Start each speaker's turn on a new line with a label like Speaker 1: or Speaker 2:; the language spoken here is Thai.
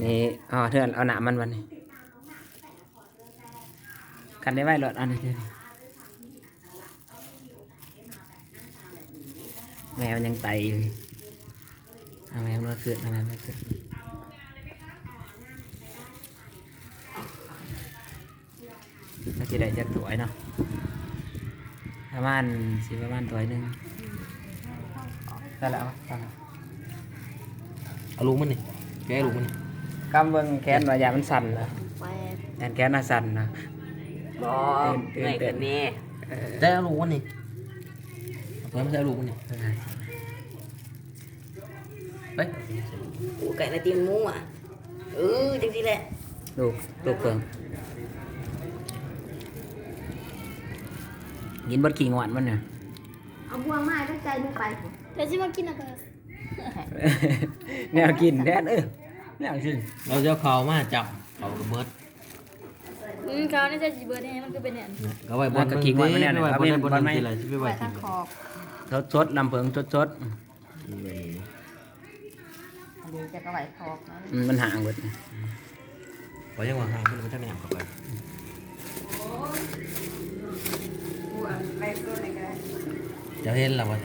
Speaker 1: นี่อ๋อเถื่อนเอาหนามันวันนี้กันได้ไว้รถอันนี้เถอะแมวยังไตอยู่เอาแมวมาเกิดเอาแมวมาเกิดก็จะได้จักถวยเนาะประมาณประมาณถวยหนึงได้แล้วเอา
Speaker 2: เอาลูกมันนี่แกลูกมันนี่
Speaker 1: กำเบิ่งแขนว่ายามันสั่นนะ
Speaker 3: ไป
Speaker 1: แขนน่ะสั่นนะ
Speaker 3: บ่เหนื่อยกันนี่
Speaker 2: ได้เอาลูกมันนี่เอาไม่ใช่ลูกมันนี่ไป
Speaker 3: กูไก่ในตีนหมูอ่ะจังสิแหละ
Speaker 1: ลูกเพิ่งกินบดขี้งอนมันเนี่ย
Speaker 4: เอาบวงมาตั้งใจมึงไปเดี๋ยวจะมากินอะไร
Speaker 1: แนวกินแน่นแนวกิน
Speaker 2: เราจะเขามาจับเขากระเบิด
Speaker 4: เขาเนี่ยจะจีเบอร์เนี่ยมันก็เป็นเนี่ย
Speaker 2: เขาไว้บนกินมันเนี่ยไว้บนบนนั่นอะไรที่ไปไว้กิน
Speaker 1: สดลำเพิงสด
Speaker 3: อันนี้จะก็ไหวพอกนะ
Speaker 1: มันห่างเบิด
Speaker 2: เพราะยังว่าห่างมันจะแหนมเข้าไป
Speaker 3: กูไปตัวไหนกัน
Speaker 2: จะเห็นแล้วว่า